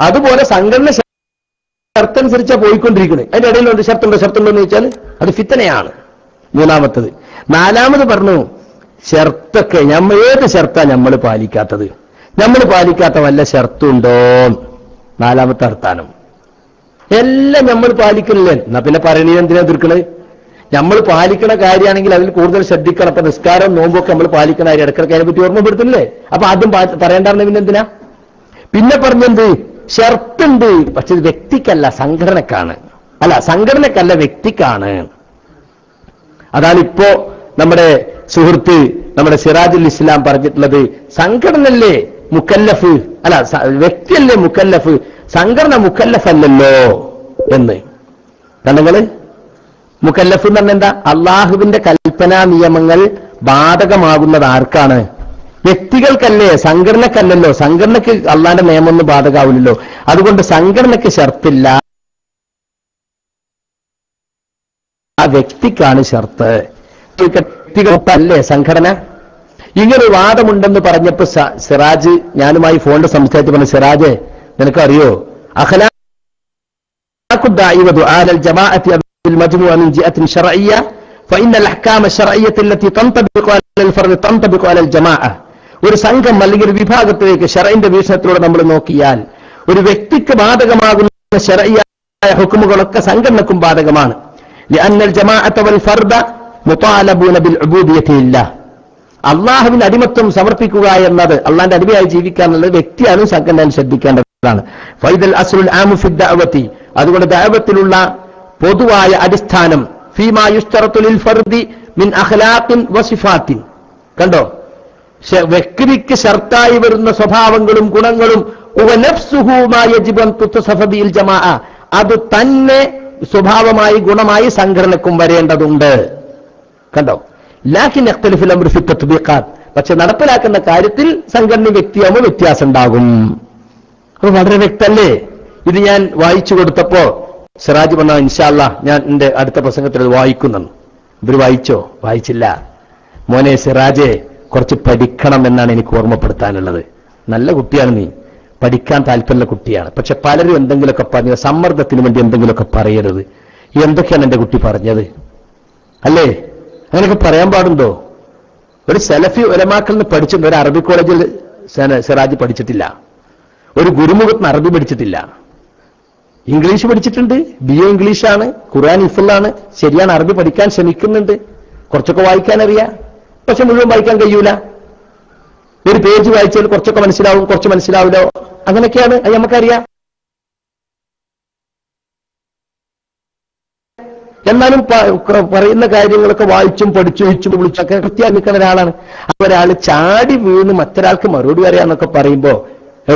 [SPEAKER 1] അതുപോലെ സംഘടന ഷർത്തനുസരിച്ചാ പോയിക്കൊണ്ടിരിക്കുന്നത്. അതിന്റെ ഇടയിലുണ്ട് ഷർത്തുണ്ടോ എന്ന് ചോദിച്ചാൽ അത് ഫിത്തനയാണ്. മൂന്നാമത്തത്. നാലാമത് പറഞ്ഞു, ഷർത്തൊക്കെ ഏത് ഷർത്താ നമ്മൾ പാലിക്കാത്തത്? നമ്മൾ പാലിക്കാത്ത വല്ല ഷർത്തുണ്ടോ? നാലാമത്തെ അർത്ഥാനം. എല്ലാം നമ്മൾ പാലിക്കണില്ലേ? എന്നാ പിന്നെ പറയണീന് എന്തിനാ എതിർക്കണത്? നമ്മൾ പാലിക്കണ കാര്യമാണെങ്കിൽ അതിൽ കൂടുതൽ ശ്രദ്ധിക്കണം. അപ്പൊ നിസ്കാരം നോമ്പൊക്കെ നമ്മൾ പാലിക്കണ കാര്യം ഇടക്കിടക്ക് അതിനെ പറ്റി ഓർമ്മപ്പെടുത്തില്ലേ? അപ്പൊ ആദ്യം പറയേണ്ടായിരുന്നു. പിന്നെ എന്തിനാ? പിന്നെ പറഞ്ഞെന്ത്? ഷർത്തുണ്ട്, പക്ഷെ ഇത് വ്യക്തിക്കല്ല സംഘടനക്കാണ്. അല്ല, സംഘടനക്കല്ല വ്യക്തിക്കാണ്. അതാണ് ഇപ്പോ നമ്മുടെ സുഹൃത്ത് നമ്മുടെ സിറാജുൽ ഇസ്ലാം പറഞ്ഞിട്ടുള്ളത്. സംഘടനല്ലേ മുക്കല്ലഫ്, അല്ല വ്യക്തിയല്ലേ മുക്കല്ലഫ്, സംഘടന മുക്കല്ലഫല്ലല്ലോ എന്ന്. കണ്ടങ്ങള് മുക്കല്ലഫ് എന്ന് പറഞ്ഞാൽ എന്താ? അള്ളാഹുവിന്റെ കൽപ്പനാ നിയമങ്ങൾ ബാധകമാകുന്നത് ആർക്കാണ്? വ്യക്തികൾക്കല്ലേ, സംഘടനക്കല്ലല്ലോ. സംഘടനക്ക് അള്ളാന്റെ നിയമമൊന്നും ബാധകമാവില്ലല്ലോ. അതുകൊണ്ട് സംഘടനക്ക് ഷർത്തില്ല, ആ വ്യക്തിക്കാണ് ഷർത്ത്. വ്യക്തികൾക്കല്ലേ സംഘടന? ഇങ്ങനെ വാദമുണ്ടെന്ന് പറഞ്ഞപ്പോ സിറാജ് ഞാനുമായി ഫോണിൽ സംസാരിച്ച് പറഞ്ഞു, സിറാജ് നിനക്കറിയോ ഒരു സംഘം അല്ലെങ്കിൽ ഒരു വിഭാഗത്തിലേക്ക് ശറഈന്റെ വീക്ഷണത്തിലൂടെ നമ്മൾ നോക്കിയാൽ ഒരു വ്യക്തിക്ക് ബാധകമാകുന്ന ശറഈയായ ഹുക്മുകളൊക്കെ സംഘടനക്കും ബാധകമാണ്. അള്ളാഹുവിന് അടിമത്വം സമർപ്പിക്കുക എന്നത്, അള്ളാന്റെ അടിമയായി ജീവിക്കുക എന്നുള്ളത് വ്യക്തിയാണ് സംഘടന ശ്രദ്ധിക്കേണ്ടതാണ്. ഫൈദൽ അസ്ലുൽ ആമു ഫി ദഅവതി, അതുകൊണ്ട് ദഅവത്തിലുള്ള പൊതുവായ അടിസ്ഥാനം ഫീമാ യുസ്തറത്തു ലിൽ ഫർദി മിൻ അഖ്ലാഖിൻ വസിഫാത്തിൻ. കണ്ടോ, വ്യക്തിക്ക് ഷർത്തായി വരുന്ന സ്വഭാവങ്ങളും ഗുണങ്ങളും അത് തന്നെ സ്വഭാവമായി ഗുണമായി സംഘടനക്കും വരേണ്ടതുണ്ട്. കണ്ടോ, ലാക്കിൻ യഖ്തലിഫുൽ അംറു ഫി തത്ബീഖാത്ത്, പക്ഷെ നടപ്പിലാക്കുന്ന കാര്യത്തിൽ സംഘടന വ്യക്തിയാകുമ്പോൾ വ്യത്യാസം ഉണ്ടാകും. അപ്പൊ വളരെ വ്യക്തല്ലേ? ഇത് ഞാൻ വായിച്ചു കൊടുത്തപ്പോ സിറാജ് പറഞ്ഞ ഇൻഷാ അല്ലാഹ് ഞാൻ എന്റെ അടുത്ത പ്രസംഗത്തിൽ അത് വായിക്കുന്നു. ഇവര് വായിച്ചോ? വായിച്ചില്ല. മോനെ സിറാജെ, കുറച്ച് പഠിക്കണം എന്നാണ് എനിക്ക് ഓർമ്മപ്പെടുത്താനുള്ളത്. നല്ല കുട്ടിയാണ് നീ, പഠിക്കാൻ താല്പര്യമുള്ള കുട്ടിയാണ്. പക്ഷെ പലരും എന്തെങ്കിലുമൊക്കെ പറഞ്ഞ സമ്മർദ്ദത്തിന് വേണ്ടി എന്തെങ്കിലുമൊക്കെ പറയരുത്. എന്തൊക്കെയാണ് എന്റെ കുട്ടി പറഞ്ഞത്? അല്ലേ, അങ്ങനെയൊക്കെ പറയാൻ പാടുണ്ടോ? ഒരു സലഫി ഉലമാക്കളിൽ നിന്ന് പഠിച്ചിട്ടുണ്ട്. ഒരു അറബി കോളേജിൽ സിറാജ് പഠിച്ചിട്ടില്ല. ഒരു ഗുരുമുഖത്തിന് അറബി പഠിച്ചിട്ടില്ല. ഇംഗ്ലീഷ് പഠിച്ചിട്ടുണ്ട്, BA ഇംഗ്ലീഷാണ്, ഖുർആൻ ഹിഫ്ളാണ്. ശരിയാണ്, അറബി പഠിക്കാൻ ശ്രമിക്കുന്നുണ്ട്. കുറച്ചൊക്കെ വായിക്കാൻ അറിയാം, പക്ഷെ മുഴുവൻ വായിക്കാൻ കഴിയൂല. ഒരു പേജ് വായിച്ചാൽ കുറച്ചൊക്കെ മനസ്സിലാവും, കുറച്ച് മനസ്സിലാവില്ലോ. അങ്ങനെയൊക്കെയാണ്, അത് നമുക്കറിയാം. എന്നാലും പറയുന്ന കാര്യങ്ങളൊക്കെ വായിച്ചും പഠിച്ചു വെച്ചും വിളിച്ചൊക്കെ കൃത്യമായി നിൽക്കുന്ന ഒരാളാണ്. അപ്പൊ ഒരാൾ ചാടി വീണ് മറ്റൊരാൾക്ക് മറുപടി പറയാന്നൊക്കെ പറയുമ്പോ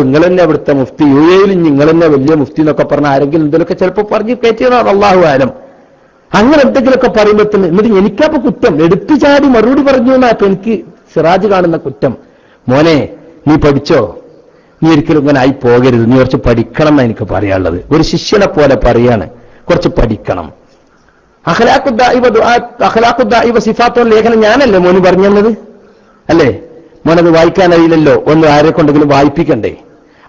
[SPEAKER 1] നിങ്ങൾ തന്നെ ഇവിടുത്തെ മുഫ്തി, UAE-യിൽ നിങ്ങൾ തന്നെ വലിയ മുഫ്തി എന്നൊക്കെ പറഞ്ഞ ആരെങ്കിലും എന്തെങ്കിലുമൊക്കെ ചിലപ്പോൾ പറഞ്ഞ് കയറ്റിയതാണ്, അള്ളാഹു ആലം. അങ്ങനെ എന്തെങ്കിലുമൊക്കെ പറയുമ്പോഴത്തേന് എന്നിട്ട് എനിക്കപ്പോ കുറ്റം, എടുത്തു ചാടി മറുപടി പറഞ്ഞു എന്നാ അപ്പൊ എനിക്ക് സിറാജ് കാണുന്ന കുറ്റം. മോനെ, നീ പഠിച്ചോ? നീ ഒരിക്കലും ഇങ്ങനെ ആയി പോകരുത്, നീ കുറച്ച് പഠിക്കണം എന്നാ എനിക്ക് പറയാനുള്ളത്. ഒരു ശിഷ്യനെ പോലെ പറയാണ്, കുറച്ച് പഠിക്കണം. അഖ്ലാഖുദ്ദാഇവ സിഫാത്തുൽ ലേഖനം ഞാനല്ലേ മോന് പറഞ്ഞു തന്നത്? അല്ലേ? മോനത് വായിക്കാൻ അറിയില്ലല്ലോ, ഒന്ന് ആരെ കൊണ്ടെങ്കിലും വായിപ്പിക്കണ്ടേ?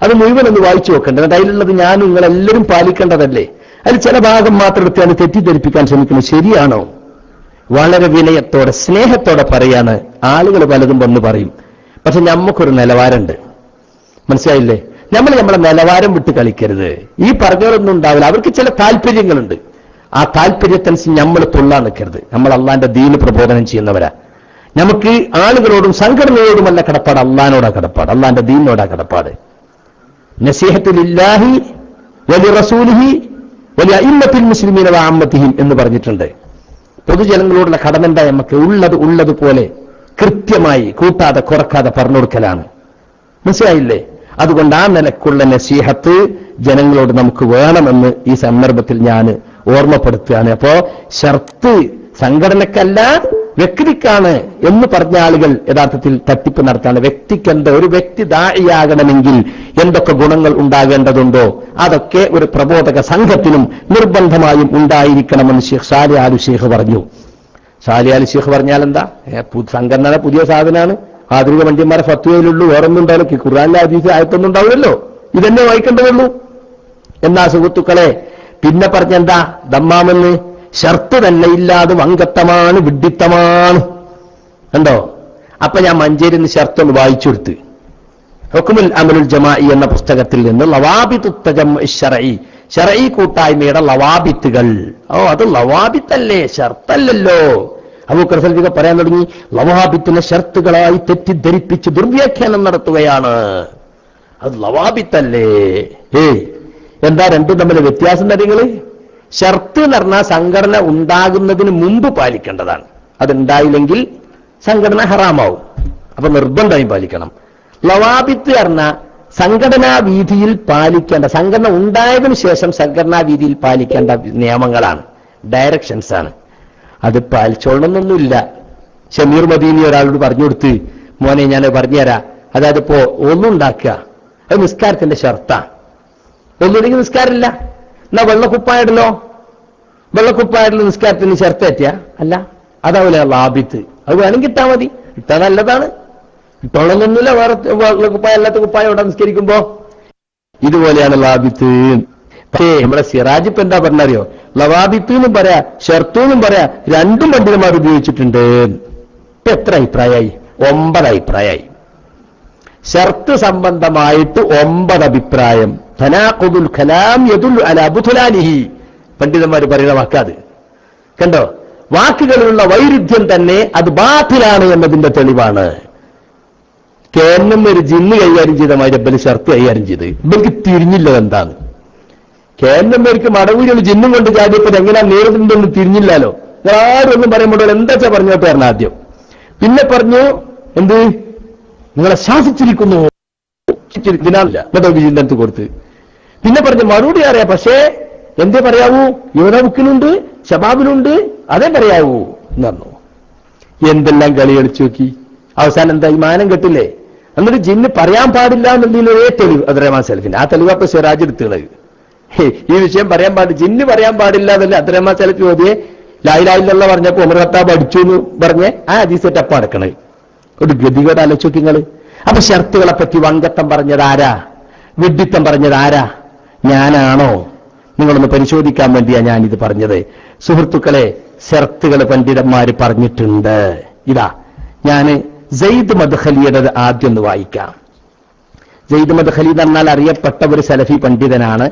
[SPEAKER 1] അത് മുഴുവൻ ഒന്ന് വായിച്ചു നോക്കണ്ടേ? എന്നിട്ട് അതിലുള്ളത് ഞാനും നിങ്ങളെല്ലാവരും പാലിക്കേണ്ടതല്ലേ? അതിൽ ചില ഭാഗം മാത്രം എടുത്താണ് തെറ്റിദ്ധരിപ്പിക്കാൻ ശ്രമിക്കുന്നത്. ശരിയാണോ? വളരെ വിനയത്തോടെ സ്നേഹത്തോടെ പറയാണ്. ആളുകൾ പലതും വന്ന് പറയും, പക്ഷെ നമുക്കൊരു നിലവാരമുണ്ട്, മനസ്സിലായില്ലേ? നമ്മളെ നിലവാരം വിട്ട് കളിക്കരുത്. ഈ പറഞ്ഞവരൊന്നും ഉണ്ടാവില്ല, അവർക്ക് ചില താല്പര്യങ്ങളുണ്ട്. ആ താല്പര്യത്തനുസരിച്ച് നമ്മൾ തുള്ളാൻ നിൽക്കരുത്. നമ്മൾ അള്ളാന്റെ ദീന് പ്രബോധനം ചെയ്യുന്നവരാ. നമുക്ക് ആളുകളോടും സംഘടനയോടുമല്ല കടപ്പാട്, അള്ളാനോടാ കടപ്പാട്, അള്ളാന്റെ ദീനിനോടാ കടപ്പാട്. നസീഹത്തു ലില്ലാഹി വലി റസൂലിഹി വലിയ അഇമ്മത്തിൽ മുസ്ലിമീന വ അമ്മത്തിഹിം എന്ന് പറഞ്ഞിട്ടുണ്ട്. പൊതുജനങ്ങളോടുള്ള കടമ എന്താ? നമുക്ക് ഉള്ളതുപോലെ കൃത്യമായി കൂട്ടാതെ കുറക്കാതെ പറഞ്ഞു കൊടുക്കലാണ്. മനസ്സിലായില്ലേ? അതുകൊണ്ട് ആ നിലക്കുള്ള നസീഹത്ത് ജനങ്ങളോട് നമുക്ക് വേണമെന്ന് ഈ സന്ദർഭത്തിൽ ഞാൻ ഓർമ്മപ്പെടുത്തുകയാണ്. അപ്പോ ഷർത്ത് സംഘടനക്കല്ല, വ്യക്തിക്കാണ് എന്ന് പറഞ്ഞ ആളുകൾ യഥാർത്ഥത്തിൽ തട്ടിപ്പ് നടത്താണ്. വ്യക്തിക്ക് ഒരു വ്യക്തി ദാഇയാകണമെങ്കിൽ എന്തൊക്കെ ഗുണങ്ങൾ ഉണ്ടാകേണ്ടതുണ്ടോ അതൊക്കെ ഒരു പ്രബോധക സംഘത്തിനും നിർബന്ധമായും ഉണ്ടായിരിക്കണമെന്ന് ഷെയ്ഖ് സാലിഹ് ആലു ഷെയ്ഖ് പറഞ്ഞു. സാലിഹ് ആലു ഷെയ്ഖ് പറഞ്ഞാൽ എന്താ? സംഘടന പുതിയ സാധനമാണ്, ആധുനിക വണ്ടിയന്മാരെ ഫത്വയിലുള്ളൂ, വേറൊന്നും ഉണ്ടാവില്ല, ഖുർആനിലെ ഹദീസ് ആയത്തൊന്നും ഉണ്ടാവില്ലല്ലോ, ഇതന്നെ വായിക്കേണ്ടതുള്ളൂ. എന്നാ സുഹൃത്തുക്കളെ, പിന്നെ പറഞ്ഞെന്താ? ദമ്മാമെന്ന് ഷർത്ത് തന്നെ ഇല്ലാതെ വങ്കത്തമാണ്, വിഡ്ഢിത്തമാണ്. കണ്ടോ? അപ്പൊ ഞാൻ മഞ്ചേരി നിന്ന് ഷർത്തൊന്ന് വായിച്ചു കൊടുത്ത്. ഹുക്മുൽ അമലുൽ ജമാഇ എന്ന പുസ്തകത്തിൽ നിന്ന് ലവാബിത്തു തജമ്മുഇ ശർഈ, ശർഈ കൂട്ടായ്മയുടെ ലവാബിത്തുകൾ. അത് ലവാബിത്തല്ലേ, ഷർത്തല്ലല്ലോ. അബൂബക്കർ സൽഫി പറയാൻ തുടങ്ങി, ലവാബിത്തിനെ ഷർത്തുകളായി തെറ്റിദ്ധരിപ്പിച്ച് ദുർവ്യാഖ്യാനം നടത്തുകയാണ്. അത് ലവാബിത്തല്ലേ? എന്താ രണ്ടും തമ്മിൽ വ്യത്യാസം തരങ്ങള്? ഷർത്ത് എന്ന് പറഞ്ഞാൽ സംഘടന ഉണ്ടാകുന്നതിന് മുമ്പ് പാലിക്കേണ്ടതാണ്. അതുണ്ടായില്ലെങ്കിൽ സംഘടന ഹറാമാവും, അപ്പൊ നിർബന്ധമായും പാലിക്കണം. ലവാബിത്ത് പറഞ്ഞാൽ സംഘടനാ വീതിയിൽ പാലിക്കേണ്ട, സംഘടന ഉണ്ടായതിനു ശേഷം സംഘടനാ വീതിയിൽ പാലിക്കേണ്ട നിയമങ്ങളാണ്, ഡയറക്ഷൻസ് ആണ്. അത് പാലിച്ചോളണമെന്നൊന്നുമില്ല. ഷമീർ മദീനി ഒരാളോട് പറഞ്ഞു കൊടുത്ത്, മോനെ ഞാൻ പറഞ്ഞുതരാം, അതായത് ഇപ്പോ ഒന്നുണ്ടാക്കുക, അത് നിസ്കാരത്തിന്റെ ഷർത്താ. ഒന്നുമില്ലെങ്കിൽ നിസ്കാരമില്ല. എന്നാ വെള്ളക്കുപ്പായിടലോ? വെള്ളക്കുപ്പായിടലോ നിസ്കാരത്തിന് ഷർത്തേറ്റിയ അല്ല, അതാവില്ല ലാബിത്ത്. അത് വേണമെങ്കിൽ ഇട്ടാ മതി, ഇട്ടാ നല്ലതാണ്. ഇട്ടോളൊന്നുമില്ല, വേറെ വെള്ളക്കുപ്പായ അല്ലാത്ത കുപ്പായ ഇവിടെ നിസ്കരിക്കുമ്പോ. ഇതുപോലെയാണ് ലാബിത്ത്. പക്ഷേ നമ്മളെ സിറാജ് ഇപ്പൊ എന്താ പറഞ്ഞറിയോ? ലവാബിത്ത് എന്നും പറയാ, ഷർത്തും പറയാ, രണ്ടും പണ്ഡിതന്മാർ ഉപയോഗിച്ചിട്ടുണ്ട്. എത്ര അഭിപ്രായമായി? 9 അഭിപ്രായമായി. ഷർത്ത് സംബന്ധമായിട്ട് 9 അഭിപ്രായം. തനാഖുദുൽ കലാം യദുല്ലു അലാ ബുത്ലാനിഹി, പണ്ഡിതന്മാർ പറയുന്ന വാക്കാത് കണ്ടോ? വാക്കുകളിലുള്ള വൈരുദ്ധ്യം തന്നെ അത് ബാത്തിലാണ് എന്നതിന്റെ തെളിവാണ്. കേന്നും ഒരു ജിന്ന് കൈകാര്യം ചെയ്ത മാതിരി ഷർത്ത് കൈകാര്യം ചെയ്ത് ഇവർക്ക് തിരിഞ്ഞില്ല. എന്താണ് കേന്നമ്മേർക്ക് മടവൂരികൾ ജിന്നും കൊണ്ട് ചാടിയപ്പോൾ എങ്ങനെയാ നേരിടുന്നതെന്ന് തിരിഞ്ഞില്ലല്ലോ. ആരും ഒന്നും പറയുമ്പോൾ എന്താ പറഞ്ഞോട്ട് പറഞ്ഞ ആദ്യം. പിന്നെ പറഞ്ഞു എന്ത്? നിങ്ങളെ ശാസിച്ചിരിക്കുന്നു, ചിന്തത്ത് കൊടുത്ത്. പിന്നെ പറഞ്ഞു മറുപടി അറിയാം, പക്ഷേ എന്തേ പറയാവൂ? യുവനബുക്കിനുണ്ട്, ഷബാബിനുണ്ട്, അതേ പറയാവൂ എന്ന് പറഞ്ഞു. എന്തെല്ലാം കളി കളിച്ചു നോക്കി. അവസാനം എന്താ? ഈ മാനം കെട്ടില്ലേ? എന്നിട്ട് ജിന്ന് പറയാൻ പാടില്ല എന്നുള്ളതിലൊരേ തെളിവ് അബ്ദുറഹ്മാൻ സലഫിന്റെ. ആ തെളിവ് അപ്പൊ സിറാജ് എടുത്തുള്ളത്. ഈ വിഷയം പറയാൻ പാടില്ല, ജിന്ന് പറയാൻ പാടില്ല എന്നല്ല അബ്ദുറഹ്മാൻ സലഫി ഓതിയെ ലാ ഇലാഹ ഇല്ലല്ലാഹ് പറഞ്ഞപ്പോ ഉമർ ഖത്താബ് അടിച്ചു എന്ന് പറഞ്ഞ് ആ ഹദീസ് ടപ്പ് അടക്കണേ. ഒരു ഗതികേട് ആലോചിച്ച് നിങ്ങള്. അപ്പൊ ഷർത്തുകളെ പറ്റി വങ്കത്തം പറഞ്ഞത് ആരാ? വിഡ്ഢിത്തം പറഞ്ഞത് ആരാ? ഞാനാണോ? നിങ്ങളൊന്ന് പരിശോധിക്കാൻ വേണ്ടിയാ ഞാനിത് പറഞ്ഞത്. സുഹൃത്തുക്കളെ, ഷർത്തുകൾ പണ്ഡിതന്മാര് പറഞ്ഞിട്ടുണ്ട്. ഇതാ ഞാൻ സെയ്ദ് മദ്ഖലിയുടെ ആദ്യം ഒന്ന് വായിക്കാം. സെയ്ദ് മദ്ഖലി എന്ന് പറഞ്ഞാൽ അറിയപ്പെട്ട ഒരു സലഫി പണ്ഡിതനാണ്.